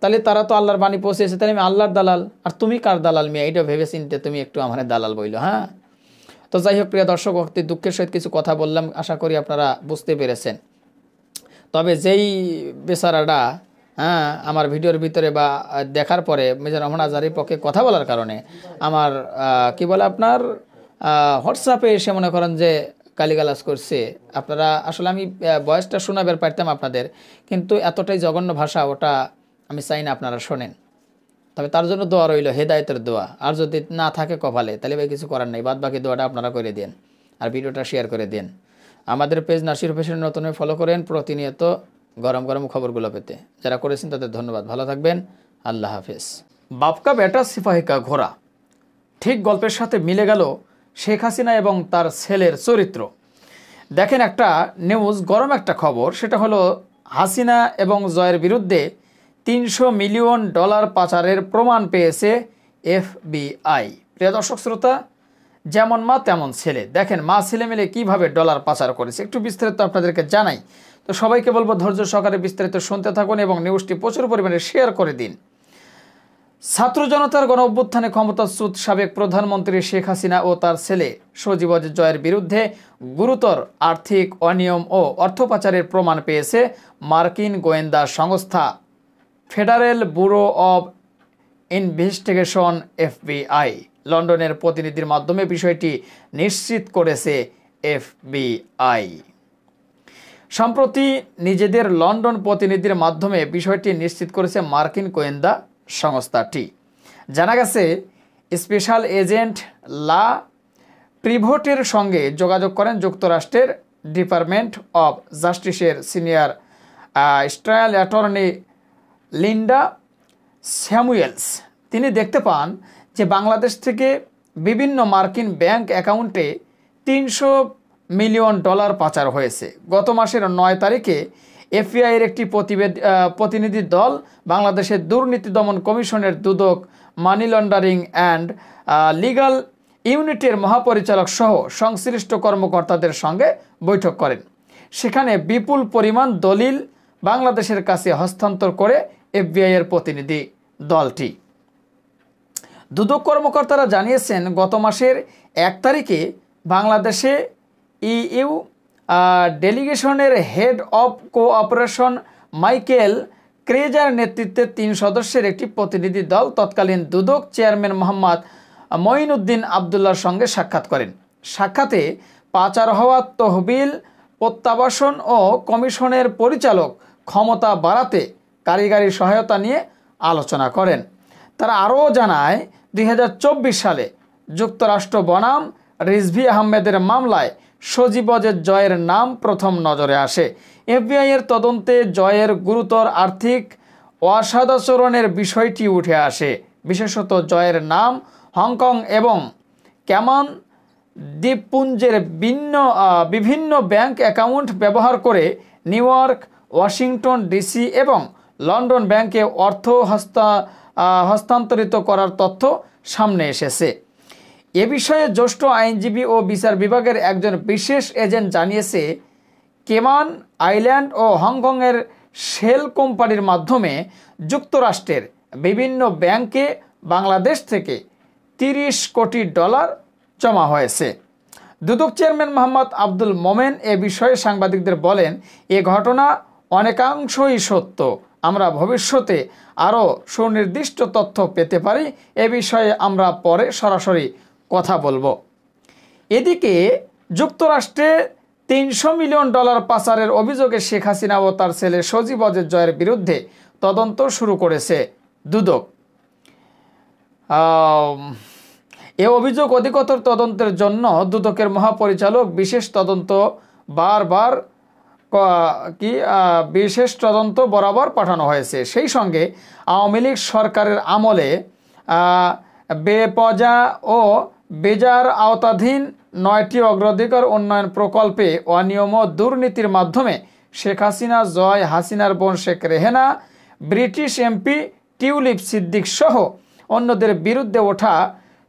তাহলে তারা তো আল্লাহর বাণী পৌঁছেছে, তাহলে আমি আল্লাহর দালাল। আর তুমি কার দালাল মিয়া, এইটা ভেবে চিনতে তুমি একটু আমার দালাল বইলো। হ্যাঁ, তো যাই হোক প্রিয় দর্শক, অতি দুঃখের সহিত কিছু কথা বললাম, আশা করি আপনারা বুঝতে পেরেছেন। তবে যেই বেচারাটা আমার ভিডিওর ভিতরে বা দেখার পরে মিজানুর রহমান আজহারীর পক্ষে কথা বলার কারণে আমার কি বলে আপনার হোয়াটসঅ্যাপে এসে মনে করেন যে গালিগালাজ করছে, আপনারা আসলে আমি ভয়েসটা শোনাবার পারতাম আপনাদের, কিন্তু এতটাই জঘন্য ভাষা, ওটা আমি চাই না আপনারা শোনেন। তবে তার জন্য দোয়া রইল, হেদায়েতের দোয়া। আর যদি না থাকে কপালে, তাহলে ভাই কিছু করার নেই, বাদ বাকি দোয়াটা আপনারা করে দেন আর ভিডিওটা শেয়ার করে দেন। আমাদের পেজ নাসির হোসেন নতুন ফলো করেন প্রতিনিয়ত গরম গরম খবরগুলো পেতে। যারা করেছেন তাদের ধন্যবাদ, ভালো থাকবেন, আল্লাহ হাফেজ। বাপকা বেটা সিপাহী কা ঘোড়া, ঠিক গল্পের সাথে মিলে গেল শেখ হাসিনা এবং তার ছেলের চরিত্র। দেখেন একটা নিউজ, গরম একটা খবর, সেটা হলো হাসিনা এবং জয়ের বিরুদ্ধে $300 মিলিয়ন পাচারের প্রমাণ পেয়েছে FBI। প্রিয় দর্শক শ্রোতা, যেমন মা তেমন ছেলে, দেখেন মা ছেলে মিলে কীভাবে ডলার পাচার করেছে, একটু বিস্তারিত আপনাদেরকে জানাই। তো সবাইকে বলবো ধৈর্য সহকারে বিস্তারিত শুনতে থাকুন এবং নিউজটি প্রচুর পরিমাণে শেয়ার করে দিন। ছাত্র জনতার গণ অভ্যুত্থানে ক্ষমতাচ্যুত সাবেক প্রধানমন্ত্রী শেখ হাসিনা ও তার ছেলে সজীব জয়ের বিরুদ্ধে গুরুতর আর্থিক অনিয়ম ও অর্থ পাচারের প্রমাণ পেয়েছে মার্কিন গোয়েন্দা সংস্থা federal bureau of investigation FBI। লন্ডনের প্রতিনিধির মাধ্যমে বিষয়টি নিশ্চিত করেছে FBI। সম্প্রতি নিজেদের লন্ডন প্রতিনিধির মাধ্যমে বিষয়টি নিশ্চিত করেছে মার্কিন গোয়েন্দা সংস্থাটি। জানা গেছে স্পেশাল এজেন্ট লা প্রিভটের সঙ্গে যোগাযোগ করেন যুক্তরাষ্ট্রের ডিপার্টমেন্ট অব জাস্টিসের senior trial attorney Linda Samuels. তিনি দেখতে পান যে বাংলাদেশ থেকে বিভিন্ন মার্কিন ব্যাংক অ্যাকাউন্টে $300 মিলিয়ন পাচার হয়েছে। গত মাসের 9 তারিখে FBI-এর একটি প্রতিনিধি দল বাংলাদেশের দুর্নীতি দমন কমিশনের দুদক মানি লন্ডারিং অ্যান্ড লিগ্যাল ইউনিটের মহাপরিচালক সহ সংশ্লিষ্ট কর্মকর্তাদের সঙ্গে বৈঠক করেন। সেখানে বিপুল পরিমাণ দলিল বাংলাদেশের কাছে হস্তান্তর করে এফবিআই এর প্রতিনিধি দলটি। দুদক কর্মকর্তারা জানিয়েছেন, গত মাসের 1 তারিখে বাংলাদেশে ইইউ ডেলিগেশনের হেড অব কোঅপারেশন মাইকেল ক্রেজার নেতৃত্বে 3 সদস্যের একটি প্রতিনিধি দল তৎকালীন দুদক চেয়ারম্যান মোহাম্মদ মঈনুদ্দিন আবদুল্লাহর সঙ্গে সাক্ষাৎ করেন। সাক্ষাতে পাচার হওয়া তহবিল প্রত্যাবাসন ও কমিশনের পরিচালক ক্ষমতা বাড়াতে কারিগরি সহায়তা নিয়ে আলোচনা করেন। তারা আরও জানায়, 2024 সালে যুক্তরাষ্ট্র বনাম রিজভী আহমেদের মামলায় সজীব জয়ের নাম প্রথম নজরে আসে। এফবিআই এর তদন্তে জয়ের গুরুতর আর্থিক অসদাচরণের বিষয়টি উঠে আসে। বিশেষত জয়ের নাম হংকং এবং ক্যামান দ্বীপপুঞ্জের বিভিন্ন ব্যাংক অ্যাকাউন্ট ব্যবহার করে নিউ ইয়র্ক, ওয়াশিংটন ডিসি এবং লন্ডন ব্যাংকে অর্থ হস্তান্তরিত করার তথ্য সামনে এসেছে। এ বিষয়ে জ্যেষ্ঠ আইনজীবী ও বিচার বিভাগের একজন বিশেষ এজেন্ট জানিয়েছে, কেমান আইল্যান্ড ও হংকংয়ের শেল কোম্পানির মাধ্যমে যুক্তরাষ্ট্রের বিভিন্ন ব্যাংকে বাংলাদেশ থেকে $30 কোটি জমা হয়েছে। দুদক চেয়ারম্যান মোহাম্মদ আব্দুল মোমেন এ বিষয়ে সাংবাদিকদের বলেন, এ ঘটনা অনেকাংশই সত্য। আমরা ভবিষ্যতে আরও সুনির্দিষ্ট তথ্য পেতে পারি। এ বিষয়ে আমরা পরে সরাসরি কথা বলবো। এদিকে যুক্তরাষ্ট্রে $300 মিলিয়ন পাচারের অভিযোগে শেখ হাসিনা ও তার ছেলে সজীব জয়ের বিরুদ্ধে তদন্ত শুরু করেছে দুদক। এ অভিযোগ অধিকতর তদন্তের জন্য দুদকের মহাপরিচালক বিশেষ তদন্ত বরাবর পাঠানো হয়েছে। সেই সঙ্গে আওয়ামী লীগ সরকারের আমলে বেপজা ও বেজার আওতাধীন 9টি অগ্রাধিকার উন্নয়ন প্রকল্পে অনিয়ম ও দুর্নীতির মাধ্যমে শেখ হাসিনা, জয় হাসিনার বোন Sheikh Rehana, British MP Tulip Siddiq সহ অন্যদের বিরুদ্ধে ওঠা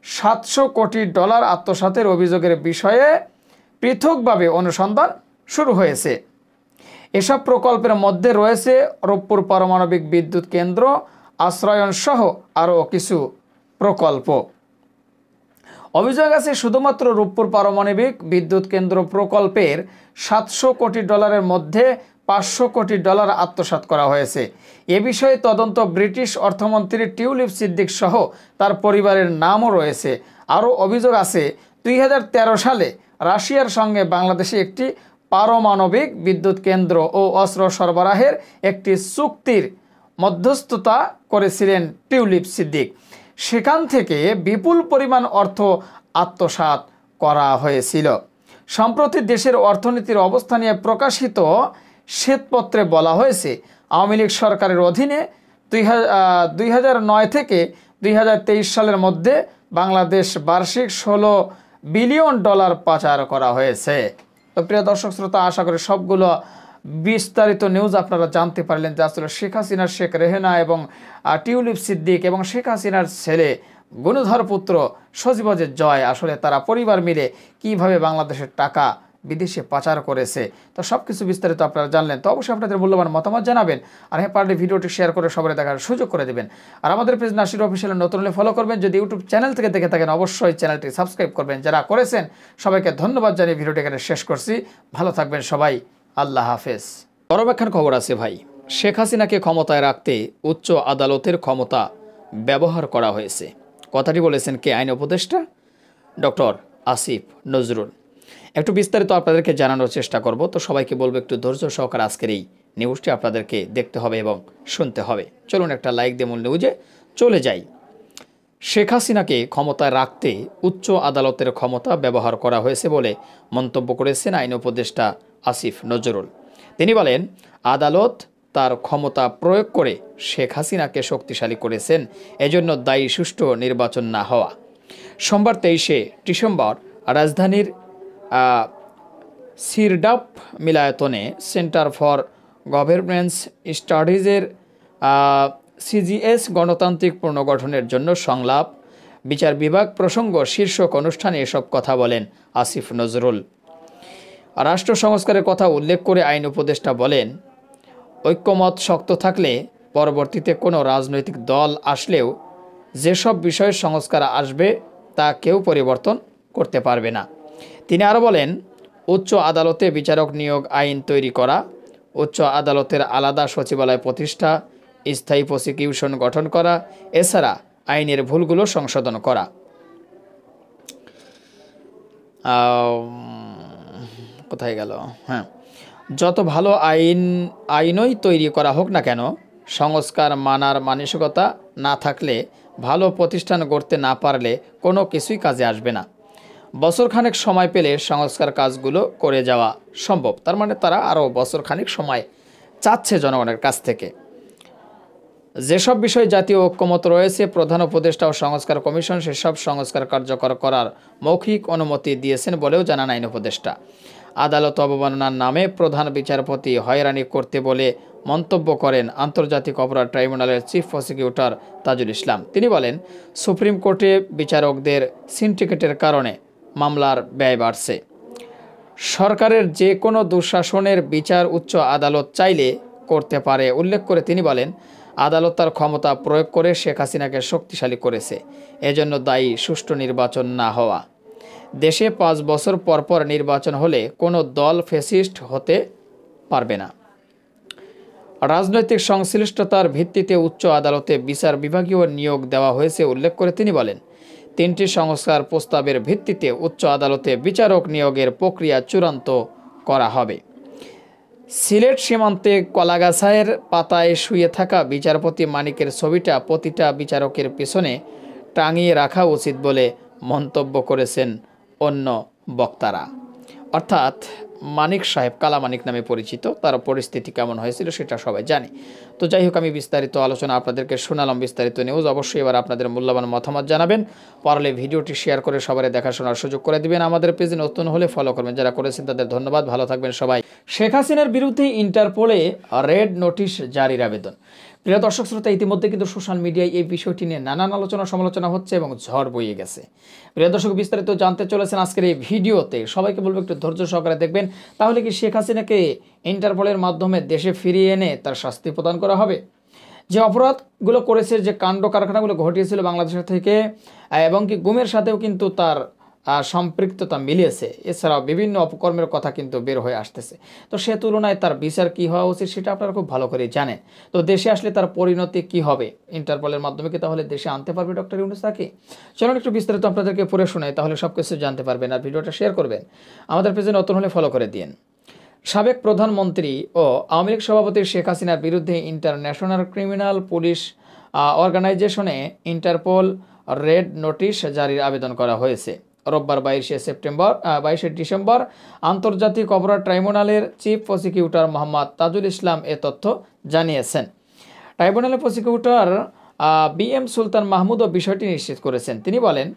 $700 কোটি আত্মসাতের অভিযোগের বিষয়ে পৃথকভাবে অনুসন্ধান শুরু হয়েছে। এসব প্রকল্পের মধ্যে রয়েছে রূপপুর পারমাণবিক বিদ্যুৎ কেন্দ্র আশ্রয়ন সহ আরও কিছু প্রকল্প। অভিযোগ আছে, শুধুমাত্র রূপপুর পারমাণবিক বিদ্যুৎ কেন্দ্র প্রকল্পের $700 কোটি মধ্যে $500 কোটি আত্মসাৎ করা হয়েছে। এ বিষয়ে তদন্ত ব্রিটিশ অর্থমন্ত্রী টিউলিপ সিদ্দিক সহ তার পরিবারের নামও রয়েছে। আরও অভিযোগ আছে, 2013 সালে রাশিয়ার সঙ্গে বাংলাদেশে একটি পারমাণবিক বিদ্যুৎ কেন্দ্র ও অস্ত্র সরবরাহের একটি চুক্তির মধ্যস্থতা করেছিলেন টিউলিপ সিদ্দিক। সেখান থেকে বিপুল পরিমাণ অর্থ আত্মসাৎ করা হয়েছিল। সম্প্রতি দেশের অর্থনীতির অবস্থা নিয়ে প্রকাশিত শ্বেতপত্রে বলা হয়েছে, আওয়ামী লীগ সরকারের অধীনে 2009 থেকে 2023 সালের মধ্যে বাংলাদেশ বার্ষিক $16 বিলিয়ন পাচার করা হয়েছে। তো প্রিয় দর্শক শ্রোতা, আশা করি সবগুলো বিস্তারিত নিউজ আপনারা জানতে পারলেন যে আসলে শেখ হাসিনার শেখ রেহেনা এবং টিউলিপ সিদ্দিক এবং শেখ হাসিনার ছেলে গুণধর পুত্র সজীব জয় আসলে তারা পরিবার মিলে কিভাবে বাংলাদেশের টাকা বিদেশে পাচার করেছে। তো সব কিছু বিস্তারিত আপনারা জানলেন। তো অবশ্যই আপনাদের মূল্যবান মতামত জানাবেন, আর হ্যাঁ পারলে ভিডিওটি শেয়ার করে সবাই দেখার সুযোগ করে দেবেন। আর আমাদের পেজ নাসির অফিসিয়াল নতুন হলে ফলো করবেন। যদি ইউটিউব চ্যানেল থেকে দেখে থাকেন অবশ্যই চ্যানেলটি সাবস্ক্রাইব করবেন। যারা করেছেন সবাইকে ধন্যবাদ জানিয়ে ভিডিওটি এখানে শেষ করছি। ভালো থাকবেন সবাই, আল্লাহ হাফেজ। বড় ব্যাখ্যার খবর আছে ভাই, শেখ হাসিনাকে ক্ষমতায় রাখতে উচ্চ আদালতের ক্ষমতা ব্যবহার করা হয়েছে। কথাটি বলেছেন কে? আইন উপদেষ্টা ডক্টর আসিফ নজরুল। একটু বিস্তারিত আপনাদেরকে জানানোর চেষ্টা করব। তো সবাইকে বলবো একটু ধৈর্য সহকারে আজকের এই নিউজটি আপনাদেরকে দেখতে হবে এবং শুনতে হবে। চলুন একটা লাইক দিয়ে মূল নিউজে চলে যাই। শেখ হাসিনাকে ক্ষমতায় রাখতে উচ্চ আদালতের ক্ষমতা ব্যবহার করা হয়েছে বলে মন্তব্য করেছেন আইন উপদেষ্টা আসিফ নজরুল। তিনি বলেন, আদালত তার ক্ষমতা প্রয়োগ করে শেখ হাসিনাকে শক্তিশালী করেছেন, এজন্য দায়ী সুষ্ঠু নির্বাচন না হওয়া। সোমবার 23শে ডিসেম্বর রাজধানীর সিরডাপ মিলায়তনে সেন্টার ফর গভর্নেন্স স্টাডিজের সিজিএস গণতান্ত্রিক পুনর্গঠনের জন্য সংলাপ বিচার বিভাগ প্রসঙ্গ শীর্ষক অনুষ্ঠানে এসব কথা বলেন আসিফ নজরুল। রাষ্ট্র সংস্কারের কথা উল্লেখ করে আইন উপদেষ্টা বলেন, ঐক্যমত শক্ত থাকলে পরবর্তীতে কোনো রাজনৈতিক দল আসলেও যেসব বিষয়ে সংস্কার আসবে তা কেউ পরিবর্তন করতে পারবে না। তিনি আরও বলেন, উচ্চ আদালতে বিচারক নিয়োগ আইন তৈরি করা, উচ্চ আদালতের আলাদা সচিবালয় প্রতিষ্ঠা, স্থায়ী প্রসিকিউশন গঠন করা, এছাড়া আইনের ভুলগুলো সংশোধন করা। কোথায় গেল? হ্যাঁ, যত ভালো আইনই তৈরি করা হোক না কেন, সংস্কার মানার মানসিকতা না থাকলে, ভালো প্রতিষ্ঠান গড়তে না পারলে কোনো কিছুই কাজে আসবে না। বছরখানেক সময় পেলে সংস্কার কাজগুলো করে যাওয়া সম্ভব। তার মানে তারা আরও বছরখানেক সময় চাচ্ছে জনগণের কাছ থেকে। যেসব বিষয়ে জাতীয় ঐক্যমত রয়েছে, প্রধান উপদেষ্টা ও সংস্কার কমিশন সেসব সংস্কার কার্যকর করার মৌখিক অনুমতি দিয়েছেন বলেও জানান আইন উপদেষ্টা। আদালত অবমাননার নামে প্রধান বিচারপতি হয়রানি করতে বলে মন্তব্য করেন আন্তর্জাতিক অপরাধ ট্রাইব্যুনালের চিফ প্রসিকিউটর তাজুল ইসলাম। তিনি বলেন, সুপ্রিম কোর্টে বিচারকদের সিন্ডিকেটের কারণে মামলার ব্যয় বাড়ছে। সরকারের যে কোনো দুঃশাসনের বিচার উচ্চ আদালত চাইলে করতে পারে উল্লেখ করে তিনি বলেন, আদালত তার ক্ষমতা প্রয়োগ করে শেখ হাসিনাকে শক্তিশালী করেছে। এজন্য দায়ী সুষ্ঠু নির্বাচন না হওয়া। দেশে 5 বছর পরপর নির্বাচন হলে কোনো দল ফ্যাসিস্ট হতে পারবে না। রাজনৈতিক সংশ্লিষ্টতার ভিত্তিতে উচ্চ আদালতে বিচার বিভাগীয় নিয়োগ দেওয়া হয়েছে উল্লেখ করে তিনি বলেন, 3টি সংস্কার প্রস্তাবের ভিত্তিতে উচ্চ আদালতে বিচারক নিয়োগের প্রক্রিয়া চূড়ান্ত করা হবে। সিলেট সীমান্তে কলাগাছায়ের পাতায় শুয়ে থাকা বিচারপতি মানিকের ছবিটা প্রতিটা বিচারকের পেছনে টাঙিয়ে রাখা উচিত বলে মন্তব্য করেছেন অন্য বক্তারা। অর্থাৎ মানিক সাহেব, কালা মানিক নামে পরিচিত, তার পরিস্থিতি কেমন হয়েছিল সেটা সবাই জানে। তো যাই হোক, আমি বিস্তারিত আলোচনা আপনাদেরকে শোনালাম, বিস্তারিত নিউজ। অবশ্যই এবার আপনাদের মূল্যবান মতামত জানাবেন, পারলে ভিডিওটি শেয়ার করে সবাই দেখাশোনার সুযোগ করে দিবেন। আমাদের পেজে নতুন হলে ফলো করবেন, যারা করেছেন তাদের ধন্যবাদ। ভালো থাকবেন সবাই। শেখ হাসিনার বিরুদ্ধে ইন্টারপোলে রেড নোটিশ জারির আবেদন। প্রিয় দর্শক শ্রোতা, ইতিমধ্যে কিন্তু সোশ্যাল মিডিয়ায় এই বিষয়টি নিয়ে নানান আলোচনা সমালোচনা হচ্ছে এবং ঝড় বইয়ে গেছে। প্রিয় দর্শক, বিস্তারিত জানতে চলেছেন আজকের এই ভিডিওতে। সবাইকে বলবো একটু ধৈর্য সহকারে দেখবেন, তাহলে কি শেখ হাসিনাকে ইন্টারপোলের মাধ্যমে দেশে ফিরিয়ে এনে তার শাস্তি প্রদান করা হবে। যে অপরাধগুলো করেছে, যে কাণ্ড কারখানাগুলো ঘটিয়েছিল বাংলাদেশের থেকে, এবং কি গুমের সাথেও কিন্তু তার সম্পৃক্ততা মিলিয়েছে। এছাড়াও বিভিন্ন অপকর্মের কথা কিন্তু বের হয়ে আসতেছে। তো সে তুলনায় তার বিচার কী হওয়া উচিত সেটা আপনারা খুব ভালো করে জানেন। তো দেশে আসলে তার পরিণতি কি হবে, ইন্টারপোলের মাধ্যমে কি তাহলে দেশে আনতে পারবে ডক্টর ইউনূস তাকে? চলুন একটু বিস্তারিত আপনাদেরকে পড়ে শোনাই, তাহলে সব কিছু জানতে পারবেন। আর ভিডিওটা শেয়ার করবেন, আমাদের পেজে নতুন হলে ফলো করে দিন। সাবেক প্রধানমন্ত্রী ও আওয়ামী লীগ সভাপতি শেখ হাসিনার বিরুদ্ধে ইন্টারন্যাশনাল ক্রিমিনাল পুলিশ অর্গানাইজেশনে ইন্টারপোল রেড নোটিশ জারির আবেদন করা হয়েছে। রোববার 22শে ডিসেম্বর আন্তর্জাতিক অপরাধ ট্রাইব্যুনালের চিফ প্রসিকিউটর মোহাম্মদ তাজুল ইসলাম এ তথ্য জানিয়েছেন। ট্রাইব্যুনালের প্রসিকিউটর BM সুলতান মাহমুদও বিষয়টি নিশ্চিত করেছেন। তিনি বলেন,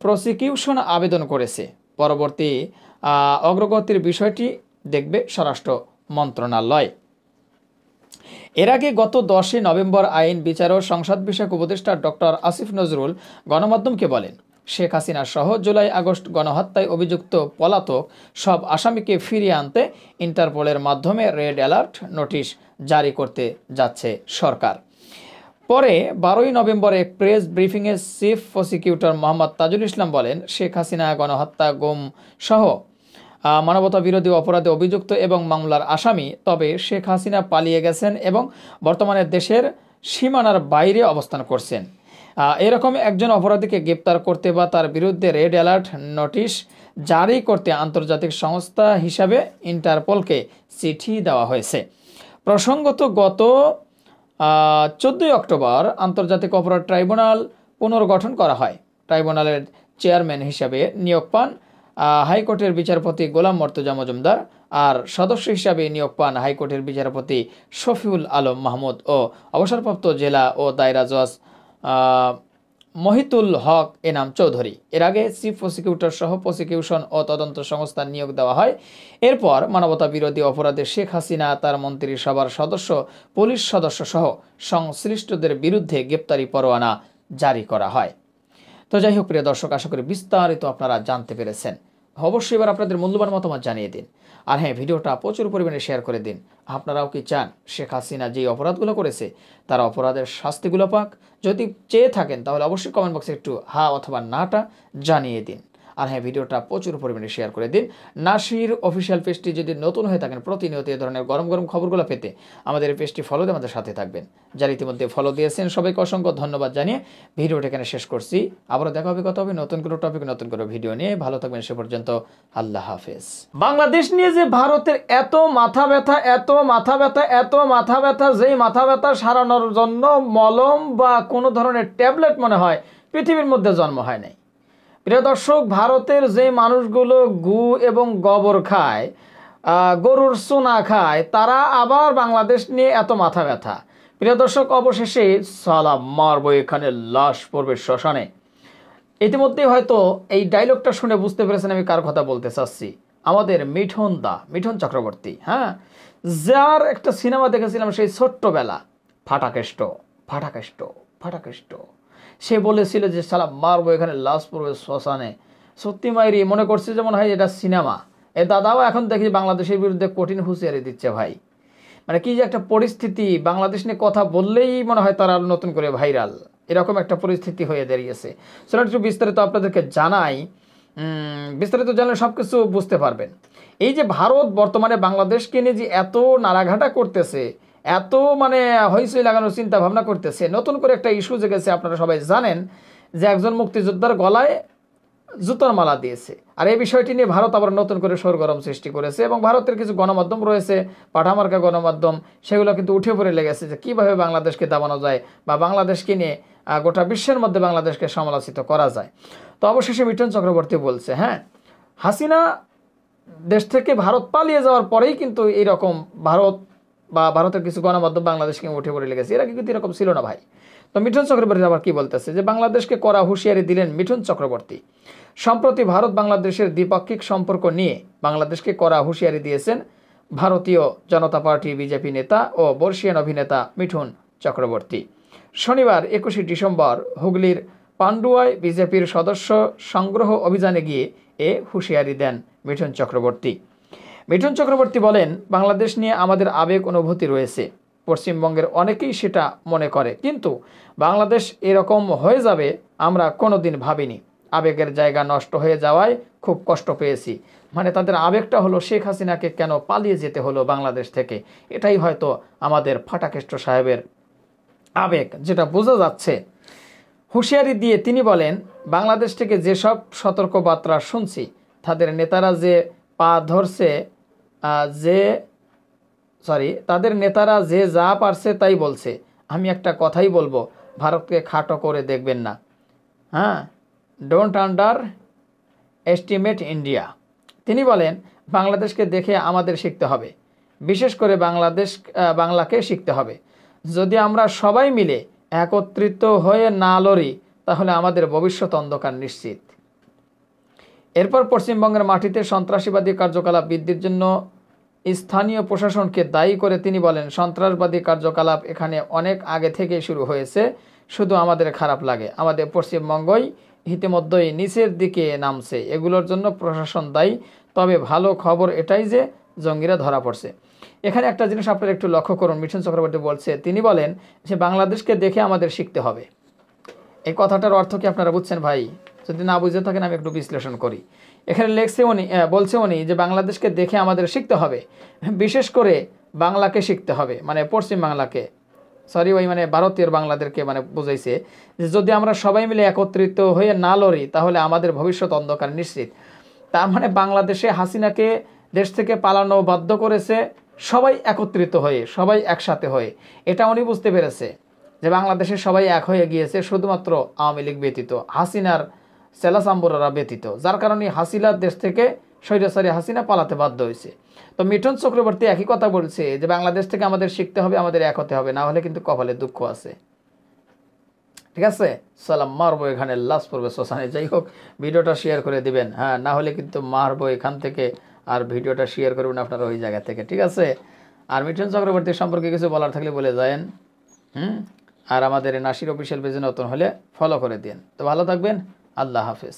প্রসিকিউশন আবেদন করেছে, পরবর্তী অগ্রগতির বিষয়টি দেখবে স্বরাষ্ট্র মন্ত্রণালয়। এর আগে গত 10 নভেম্বর আইন, বিচার ও সংসদ বিষয়ক উপদেষ্টা ডক্টর আসিফ নজরুল গণমাধ্যমকে বলেন, শেখ হাসিনা সহ জুলাই আগস্ট গণহত্যায় অভিযুক্ত পলাতক সব আসামিকে ফিরিয়ে আনতে ইন্টারপোলের মাধ্যমে রেড অ্যালার্ট নোটিশ জারি করতে যাচ্ছে সরকার। পরে 12 নভেম্বর এক প্রেস ব্রিফিংয়ে চিফ প্রসিকিউটর মোহাম্মদ তাজুল ইসলাম বলেন, শেখ হাসিনা গণহত্যা, গুম সহ মানবতা বিরোধী অপরাধে অভিযুক্ত এবং মামলার আসামি। তবে শেখ হাসিনা পালিয়ে গেছেন এবং বর্তমানে দেশের সীমানার বাইরে অবস্থান করছেন। এরকম একজন অপরাধীকে গ্রেপ্তার করতে বা তার বিরুদ্ধে রেড অ্যালার্ট নোটিশ জারি করতে আন্তর্জাতিক সংস্থা হিসাবে ইন্টারপোলকে চিঠি দেওয়া হয়েছে। প্রসঙ্গত, গত 14 অক্টোবর আন্তর্জাতিক অপরাধ ট্রাইব্যুনাল পুনর্গঠন করা হয়। ট্রাইব্যুনালের চেয়ারম্যান হিসাবে নিয়োগ পান হাইকোর্টের বিচারপতি গোলাম মর্তুজা মজুমদার, আর সদস্য হিসাবে নিয়োগ পান হাইকোর্টের বিচারপতি শফিউল আলম মাহমুদ ও অবসরপ্রাপ্ত জেলা ও দায়রা জজ মহিতুল হক এনাম চৌধুরী। এর আগে চিফ প্রসিকিউটর সহ প্রসিকিউশন ও তদন্ত সংস্থার নিয়োগ দেওয়া হয়। এরপর মানবতা বিরোধী অপরাধে শেখ হাসিনা, তার মন্ত্রিসভার সদস্য, পুলিশ সদস্য সহ সংশ্লিষ্টদের বিরুদ্ধে গ্রেপ্তারি পরোয়ানা জারি করা হয়। তো যাই হোক প্রিয় দর্শক, আশা করি বিস্তারিত আপনারা জানতে পেরেছেন। অবশ্যই এবার আপনাদের মূল্যবান মতামত জানিয়ে দিন। আর হ্যাঁ, ভিডিওটা প্রচুর পরিমাণে শেয়ার করে দিন। আপনারাও কি চান শেখ হাসিনা যে অপরাধগুলো করেছে তার অপরাধের শাস্তিগুলো পাক? যদি চেয়ে থাকেন তাহলে অবশ্যই কমেন্ট বক্সে একটু হা অথবা নাটা জানিয়ে দিন। আর হ্যাঁ, ভিডিওটা প্রচুর পরিমাণে শেয়ার করে দিন। নাসির অফিসিয়াল পেজটি যদি নতুন হয়ে থাকেন, প্রতিনিয়ত এই ধরনের গরম গরম খবরগুলো পেতে আমাদের এই পেজটি ফলো দিয়ে আমাদের সাথে থাকবেন। যারা ইতিমধ্যে ফলো দিয়েছেন সবাইকে অসংখ্য ধন্যবাদ জানিয়ে ভিডিওটা এখানে শেষ করছি। আবারও দেখা হবে, কথা হবে নতুন কোনো টপিক, নতুন কোনো ভিডিও নিয়ে। ভালো থাকবেন সে পর্যন্ত। আল্লাহ হাফেজ। বাংলাদেশ নিয়ে যে ভারতের এত মাথা ব্যথা, যেই মাথা ব্যথা সারানোর জন্য মলম বা কোনো ধরনের ট্যাবলেট মনে হয় পৃথিবীর মধ্যে জন্ম হয় নাই। প্রিয় দর্শক, ভারতের যে মানুষগুলো গু এবং গোবর খায়, গরুর সোনা খায়, তারা আবার বাংলাদেশ নিয়ে এত মাথা ব্যথা। প্রিয় দর্শক, অবশেষে সালাম মারবো এখানে, লাশ পড়বে শ্মশানে। ইতিমধ্যে হয়তো এই ডায়লগটা শুনে বুঝতে পেরেছেন আমি কার কথা বলতে চাচ্ছি। আমাদের মিঠুন চক্রবর্তী, হ্যাঁ, যার একটা সিনেমা দেখেছিলাম সেই ছোট্টবেলা, ফাটাকেষ্ট। সে বলেছিল যে সালাম মারবো এখানে, লাশ পড়বে শ্মশানে। সত্যি মাইরি মনে করছে যে মনে হয় এটা সিনেমা। এ দাদাও এখন দেখি বাংলাদেশের বিরুদ্ধে কঠিন হুঁশিয়ারি দিচ্ছে ভাই। মানে কি যে একটা পরিস্থিতি, বাংলাদেশ নিয়ে কথা বললেই মনে হয় তারা নতুন করে ভাইরাল, এরকম একটা পরিস্থিতি হয়ে দাঁড়িয়েছে। সেটা একটু বিস্তারিত আপনাদেরকে জানাই, বিস্তারিত জানলে সব কিছু বুঝতে পারবেন। এই যে ভারত বর্তমানে বাংলাদেশকে নিয়ে যে এত নাড়াঘাটা করতেছে, এত মানে হইচই লাগানোর চিন্তা ভাবনা করতেছে, নতুন করে একটা ইস্যু জেগেছে। আপনারা সবাই জানেন যে একজন মুক্তিযোদ্ধার গলায় জুতোর মালা দিয়েছে। আর এই বিষয়টি নিয়ে ভারত আবার নতুন করে সরগরম সৃষ্টি করেছে এবং ভারতের কিছু গণমাধ্যম রয়েছে, পাঠামার্কা গণমাধ্যম, সেগুলো কিন্তু উঠে পড়ে লেগেছে যে কীভাবে বাংলাদেশকে দাবানো যায় বা বাংলাদেশকে নিয়ে গোটা বিশ্বের মধ্যে বাংলাদেশকে সমালোচিত করা যায়। তো অবশেষে মিঠুন চক্রবর্তী বলছে, হ্যাঁ, হাসিনা দেশ থেকে ভারত পালিয়ে যাওয়ার পরেই কিন্তু এইরকম ভারত বা ভারতের কিছু গণমাধ্যম বাংলাদেশকে উঠে পড়ে লেগেছে। এরা কিন্তু এরকম ছিল না ভাই। তো মিঠুন চক্রবর্তী আবার কি বলতেছে যে বাংলাদেশকে কড়া হুঁশিয়ারি দিলেন মিঠুন চক্রবর্তী। সম্প্রতি ভারত বাংলাদেশের দ্বিপাক্ষিক সম্পর্ক নিয়ে বাংলাদেশকে কড়া হুঁশিয়ারি দিয়েছেন ভারতীয় জনতা পার্টি বিজেপি নেতা ও বর্ষিয়ান অভিনেতা মিঠুন চক্রবর্তী। শনিবার 21 ডিসেম্বর হুগলির পান্ডুয়ায় বিজেপির সদস্য সংগ্রহ অভিযানে গিয়ে এ হুঁশিয়ারি দেন মিঠুন চক্রবর্তী। মিঠুন চক্রবর্তী বলেন, বাংলাদেশ নিয়ে আমাদের আবেগ অনুভূতি রয়েছে, পশ্চিমবঙ্গের অনেকেই সেটা মনে করে, কিন্তু বাংলাদেশ এরকম হয়ে যাবে আমরা কোনোদিন ভাবিনি। আবেগের জায়গা নষ্ট হয়ে যাওয়ায় খুব কষ্ট পেয়েছি। মানে তাদের আবেগটা হলো শেখ হাসিনাকে কেন পালিয়ে যেতে হলো বাংলাদেশ থেকে, এটাই হয়তো আমাদের ফাটাকেষ্ট সাহেবের আবেগ, যেটা বোঝা যাচ্ছে। হুঁশিয়ারি দিয়ে তিনি বলেন, বাংলাদেশ থেকে যেসব সতর্কবার্তা শুনছি, তাদের নেতারা যে যা পারছে তাই বলছে। আমি একটা কথাই বলবো, ভারতকে খাটো করে দেখবেন না, হ্যাঁ, ডোন্ট আন্ডার এস্টিমেট ইন্ডিয়া। তিনি বলেন, বাংলাদেশকে দেখে আমাদের শিখতে হবে, বিশেষ করে বাংলাকে শিখতে হবে। যদি আমরা সবাই মিলে একত্রিত হয়ে না লড়ি তাহলে আমাদের ভবিষ্যৎ অন্ধকার নিশ্চিত। এরপর পশ্চিমবঙ্গের মাটিতে সন্ত্রাসবাদী কার্যকলাপ বৃদ্ধির জন্য স্থানীয় প্রশাসনকে দায়ী করে তিনি বলেন, সন্ত্রাসবাদী কার্যকলাপ এখানে অনেক আগে থেকেই শুরু হয়েছে, শুধু আমাদের খারাপ লাগে। আমাদের পশ্চিমবঙ্গই ইতিমধ্যেই নিচের দিকে নামছে, এগুলোর জন্য প্রশাসন দায়ী। তবে ভালো খবর এটাই যে জঙ্গিরা ধরা পড়ছে। এখানে একটা জিনিস আপনারা একটু লক্ষ্য করুন, মিঠুন চক্রবর্তী বলছে, তিনি বলেন যে বাংলাদেশকে দেখে আমাদের শিখতে হবে। এই কথাটার অর্থ কি আপনারা বুঝছেন ভাই? যদি না বুঝে থাকেন আমি একটু বিশ্লেষণ করি। এখানে বলছে উনি যে বাংলাদেশকে দেখে আমাদের শিখতে হবে, বিশেষ করে বাংলাকে শিখতে হবে, মানে পশ্চিম বাংলাকে, মানে ভারতীয় বাংলাদেশকে মানে বুঝাইছে যে যদি আমরা সবাই মিলে একত্রিত হয়ে না লড়ি তাহলে আমাদের ভবিষ্যৎ অন্ধকার নিশ্চিত। তার মানে বাংলাদেশে হাসিনাকে দেশ থেকে পালানো বাধ্য করেছে সবাই একত্রিত হয়ে, সবাই একসাথে হয়ে। এটা উনি বুঝতে পেরেছে যে বাংলাদেশে সবাই এক হয়ে গিয়েছে, শুধুমাত্র আওয়ামী লীগ ব্যতীত, হাসিনার সেলাসাম্বররা ব্যতীত, যার কারণে হাসিনার দেশ থেকে স্বৈরাচারী হাসিনা পালাতে বাধ্য হয়েছে। তো মিঠুন চক্রবর্তী একই কথা বলছে যে বাংলাদেশ থেকে আমাদের শিখতে হবে, আমাদের এক হতে হবে, না হলে কিন্তু কপালে দুঃখ আছে। ঠিক আছে, সালাম মারবো এখানে, লাশ পড়বে শ্মশানে। যাই হোক, ভিডিওটা শেয়ার করে দিবেন, হ্যাঁ, না হলে কিন্তু মারবো এখান থেকে। আর ভিডিওটা শেয়ার করবেন আপনারা ওই জায়গা থেকে, ঠিক আছে। আর মিঠুন চক্রবর্তী সম্পর্কে কিছু বলার থাকলে বলে যায়েন। আর আমাদের নাসির অফিসিয়াল পেজে নতুন হলে ফলো করে দিন। তো ভালো থাকবেন, আল্লাহ হাফেজ।